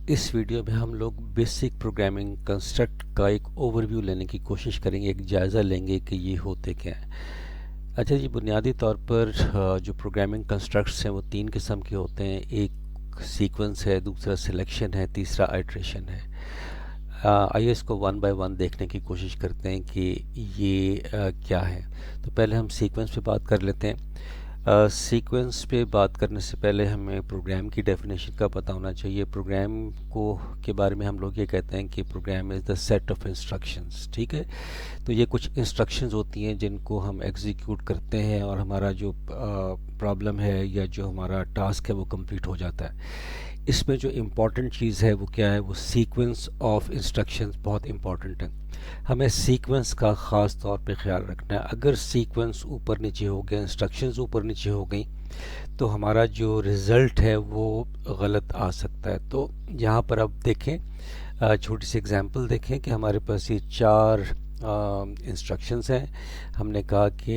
इस वीडियो में हम लोग बेसिक प्रोग्रामिंग कंस्ट्रक्ट का एक ओवरव्यू लेने की कोशिश करेंगे, एक जायज़ा लेंगे कि ये होते क्या हैं। अच्छा जी, बुनियादी तौर पर जो प्रोग्रामिंग कंस्ट्रक्ट्स हैं वो तीन किस्म के होते हैं। एक सीक्वेंस है, दूसरा सिलेक्शन है, तीसरा आइट्रेशन है। आइए इसको वन बाय वन देखने की कोशिश करते हैं कि ये क्या है। तो पहले हम सीक्वेंस पे बात कर लेते हैं। सीक्वेंस पे बात करने से पहले हमें प्रोग्राम की डेफिनेशन का पता होना चाहिए। प्रोग्राम को के बारे में हम लोग ये कहते हैं कि program is the set of instructions. ठीक है, तो ये कुछ इंस्ट्रक्शंस होती हैं जिनको हम एग्जीक्यूट करते हैं और हमारा जो प्रॉब्लम है या जो हमारा टास्क है वो कंप्लीट हो जाता है। इसमें जो इम्पॉर्टेंट चीज़ है वो क्या है, वो सीक्वेंस ऑफ इंस्ट्रक्शंस बहुत इम्पॉर्टेंट है। हमें सीक्वेंस का ख़ास तौर पे ख्याल रखना है। अगर सीक्वेंस ऊपर नीचे हो गया, इंस्ट्रक्शंस ऊपर नीचे हो गई, तो हमारा जो रिज़ल्ट है वो गलत आ सकता है। तो यहाँ पर अब देखें, छोटी सी एग्जांपल देखें कि हमारे पास ये चार इंस्ट्रक्शंस हैं। हमने कहा कि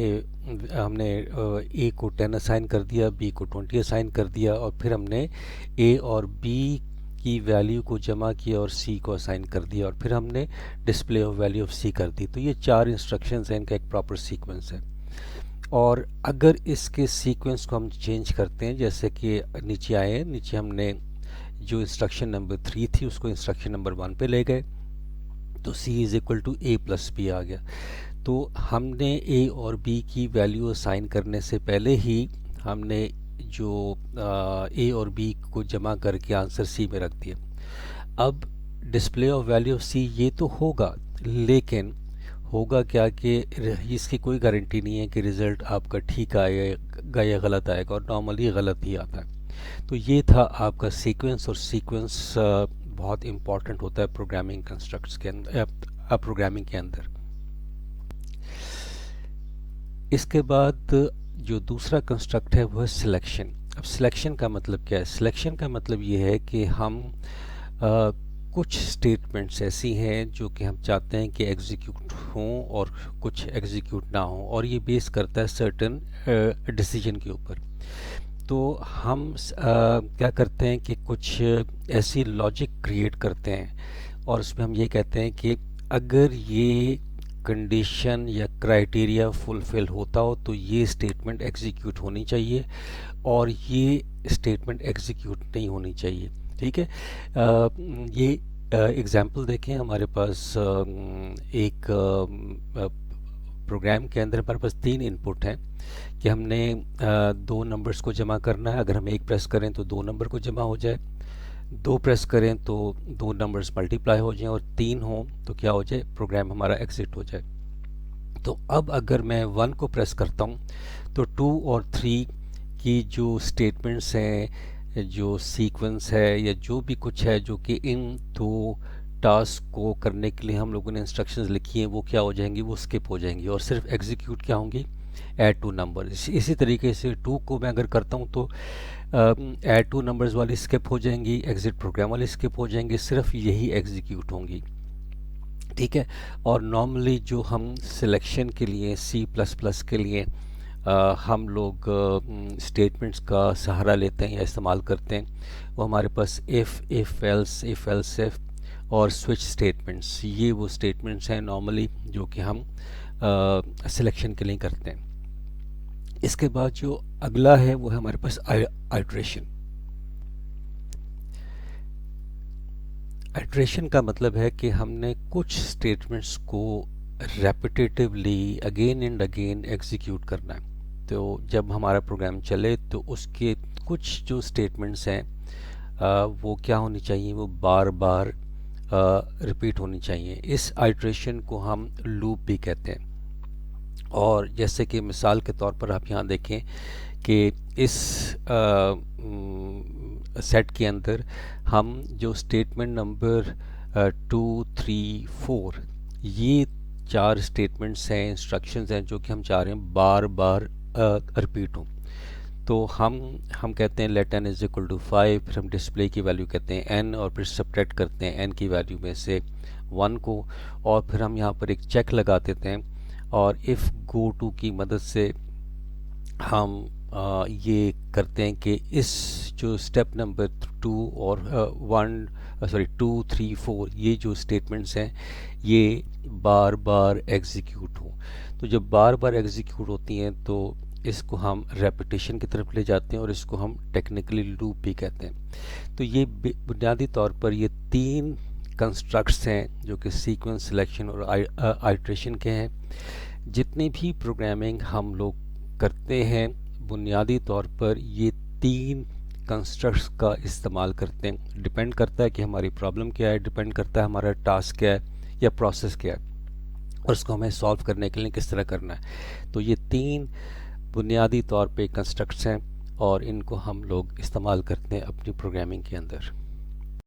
हमने ए को 10 असाइन कर दिया, बी को 20 असाइन कर दिया, और फिर हमने ए और बी की वैल्यू को जमा किया और सी को असाइन कर दिया, और फिर हमने डिस्प्ले ऑफ वैल्यू ऑफ सी कर दी। तो ये चार इंस्ट्रक्शंस हैं, इनका एक प्रॉपर सीक्वेंस है। और अगर इसके सीक्वेंस को हम चेंज करते हैं, जैसे कि नीचे आए, नीचे हमने जो इंस्ट्रक्शन नंबर 3 थी उसको इंस्ट्रक्शन नंबर 1 पे ले गए, तो c is equal to a plus b आ गया। तो हमने ए और बी की वैल्यू असाइन करने से पहले ही हमने जो ए और बी को जमा करके आंसर सी में रख दिया। अब डिस्प्ले ऑफ वैल्यू ऑफ सी ये तो होगा, लेकिन होगा क्या कि इसकी कोई गारंटी नहीं है कि रिज़ल्ट आपका ठीक आएगा या गलत आएगा, और नॉर्मली गलत ही आता है। तो ये था आपका सीक्वेंस, और सीक्वेंस बहुत इम्पॉर्टेंट होता है प्रोग्रामिंग कंस्ट्रक्ट्स के अंदर, प्रोग्रामिंग के अंदर। इसके बाद जो दूसरा कंस्ट्रक्ट है वो है सिलेक्शन। अब सिलेक्शन का मतलब क्या है? सिलेक्शन का मतलब ये है कि हम कुछ स्टेटमेंट्स ऐसी हैं जो कि हम चाहते हैं कि एग्जीक्यूट हों और कुछ एग्जीक्यूट ना हों, और ये बेस करता है सर्टेन डिसीजन के ऊपर। तो हम क्या करते हैं कि कुछ ऐसी लॉजिक क्रिएट करते हैं, और उसमें हम ये कहते हैं कि अगर ये कंडीशन या क्राइटेरिया फुलफिल होता हो तो ये स्टेटमेंट एग्जीक्यूट होनी चाहिए, और ये स्टेटमेंट एग्जीक्यूट नहीं होनी चाहिए। ठीक है, ये एग्जाम्पल देखें। हमारे पास एक प्रोग्राम के अंदर हमारे पास तीन इनपुट हैं कि हमने दो नंबर्स को जमा करना है। अगर हम एक प्रेस करें तो दो नंबर को जमा हो जाए, दो प्रेस करें तो दो नंबर्स मल्टीप्लाई हो जाएं, और तीन हो तो क्या हो जाए, प्रोग्राम हमारा एग्जिट हो जाए। तो अब अगर मैं 1 को प्रेस करता हूं तो 2 और 3 की जो स्टेटमेंट्स हैं, जो सीक्वेंस है या जो भी कुछ है जो कि इन दो टास्क को करने के लिए हम लोगों ने इंस्ट्रक्शंस लिखी हैं, वो क्या हो जाएंगी, वो स्किप हो जाएंगी, और सिर्फ एग्जीक्यूट क्या होंगी, ऐड टू नंबर। इसी तरीके से 2 को मैं अगर करता हूँ तो ऐड टू नंबर्स वाली स्किप हो जाएंगी, एग्जिट प्रोग्राम वाली स्किप हो जाएंगी, सिर्फ यही एग्जीक्यूट होंगी। ठीक है, और नॉर्मली जो हम सिलेक्शन के लिए C++ के लिए हम लोग स्टेटमेंट्स का सहारा लेते हैं या इस्तेमाल करते हैं, वो हमारे पास इफ़ एल्स इफ और स्विच स्टेटमेंट्स, ये वो स्टेटमेंट्स हैं नॉर्मली जो कि हम सिलेक्शन के लिए करते हैं। इसके बाद जो अगला है वो है हमारे पास आइट्रेशन। आइट्रेशन का मतलब है कि हमने कुछ स्टेटमेंट्स को repetitively again and again execute करना है। तो जब हमारा प्रोग्राम चले तो उसके कुछ जो स्टेटमेंट्स हैं वो क्या होनी चाहिए, वो बार बार रिपीट होनी चाहिए। इस आइट्रेशन को हम लूप भी कहते हैं। और जैसे कि मिसाल के तौर पर आप यहाँ देखें कि इस सेट के अंदर हम जो स्टेटमेंट नंबर 2, 3, 4, ये चार स्टेटमेंट्स हैं, इंस्ट्रक्शंस हैं जो कि हम चाह रहे हैं बार बार रिपीट हों। तो हम कहते हैं let n is equal to 5, फिर हम डिस्प्ले की वैल्यू कहते हैं n, और फिर सब्ट्रैक्ट करते हैं n की वैल्यू में से 1 को, और फिर हम यहाँ पर एक चेक लगा देते हैं, और इफ़ गो टू की मदद से हम ये करते हैं कि इस जो स्टेप नंबर 2 और 2, 3, 4 ये जो स्टेटमेंट्स हैं ये बार बार एग्जीक्यूट हों। तो जब बार बार एग्जीक्यूट होती हैं तो इसको हम रेपिटेशन की तरफ ले जाते हैं और इसको हम टेक्निकली लूप भी कहते हैं। तो ये बुनियादी तौर पर ये 3 कंस्ट्रक्ट्स हैं जो कि सीक्वेंस, सिलेक्शन और आइट्रेशन के हैं। जितनी भी प्रोग्रामिंग हम लोग करते हैं बुनियादी तौर पर ये 3 कंस्ट्रक्ट्स का इस्तेमाल करते हैं। डिपेंड करता है कि हमारी प्रॉब्लम क्या है, डिपेंड करता है हमारा टास्क क्या है या प्रोसेस क्या है और उसको हमें सॉल्व करने के लिए किस तरह करना है। तो ये 3 बुनियादी तौर पे कंस्ट्रक्ट्स हैं और इनको हम लोग इस्तेमाल करते हैं अपनी प्रोग्रामिंग के अंदर।